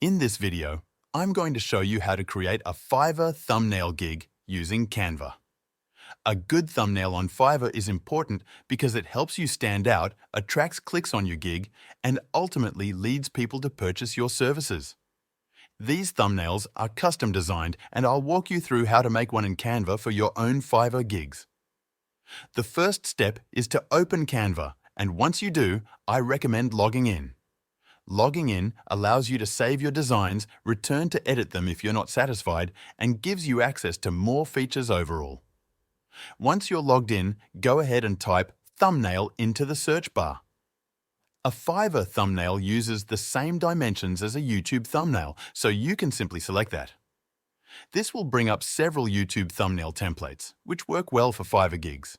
In this video, I'm going to show you how to create a Fiverr thumbnail gig using Canva. A good thumbnail on Fiverr is important because it helps you stand out, attracts clicks on your gig, and ultimately leads people to purchase your services. These thumbnails are custom designed, and I'll walk you through how to make one in Canva for your own Fiverr gigs. The first step is to open Canva, and once you do, I recommend logging in. Logging in allows you to save your designs, return to edit them if you're not satisfied, and gives you access to more features overall. Once you're logged in, go ahead and type thumbnail into the search bar. A Fiverr thumbnail uses the same dimensions as a YouTube thumbnail, so you can simply select that. This will bring up several YouTube thumbnail templates, which work well for Fiverr gigs.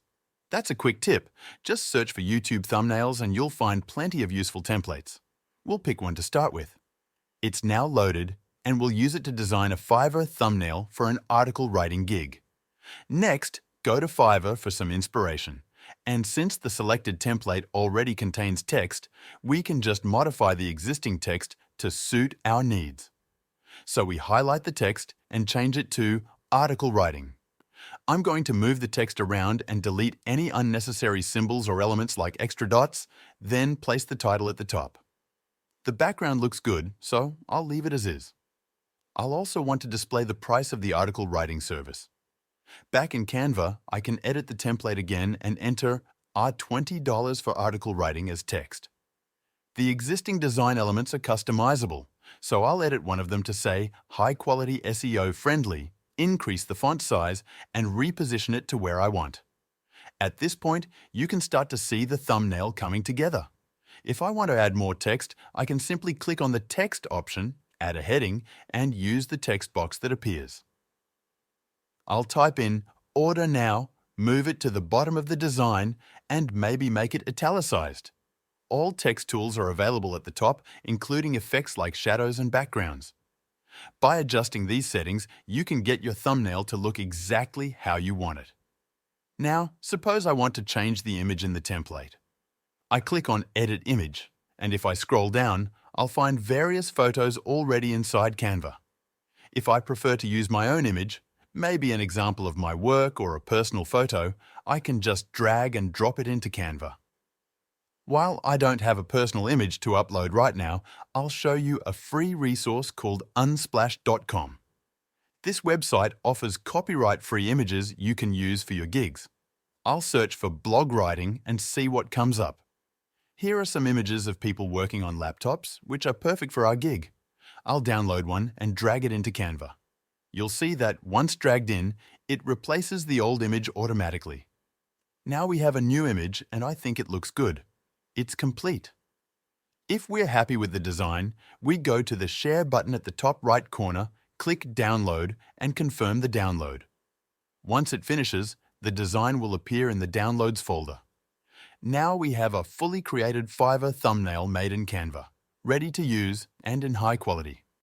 That's a quick tip. Just search for YouTube thumbnails and you'll find plenty of useful templates. We'll pick one to start with. It's now loaded, and we'll use it to design a Fiverr thumbnail for an article writing gig. Next, go to Fiverr for some inspiration. And since the selected template already contains text, we can just modify the existing text to suit our needs. So we highlight the text and change it to article writing. I'm going to move the text around and delete any unnecessary symbols or elements like extra dots, then place the title at the top. The background looks good, so I'll leave it as is. I'll also want to display the price of the article writing service. Back in Canva, I can edit the template again and enter $20 for article writing as text. The existing design elements are customizable, so I'll edit one of them to say high-quality SEO friendly, increase the font size, and reposition it to where I want. At this point, you can start to see the thumbnail coming together. If I want to add more text, I can simply click on the text option, add a heading, and use the text box that appears. I'll type in "Order Now," move it to the bottom of the design, and maybe make it italicized. All text tools are available at the top, including effects like shadows and backgrounds. By adjusting these settings, you can get your thumbnail to look exactly how you want it. Now, suppose I want to change the image in the template. I click on Edit Image, and if I scroll down, I'll find various photos already inside Canva. If I prefer to use my own image, maybe an example of my work or a personal photo, I can just drag and drop it into Canva. While I don't have a personal image to upload right now, I'll show you a free resource called unsplash.com. This website offers copyright-free images you can use for your gigs. I'll search for blog writing and see what comes up. Here are some images of people working on laptops, which are perfect for our gig. I'll download one and drag it into Canva. You'll see that once dragged in, it replaces the old image automatically. Now we have a new image, and I think it looks good. It's complete. If we're happy with the design, we go to the Share button at the top right corner, click Download, and confirm the download. Once it finishes, the design will appear in the Downloads folder. Now we have a fully created Fiverr thumbnail made in Canva, ready to use and in high quality.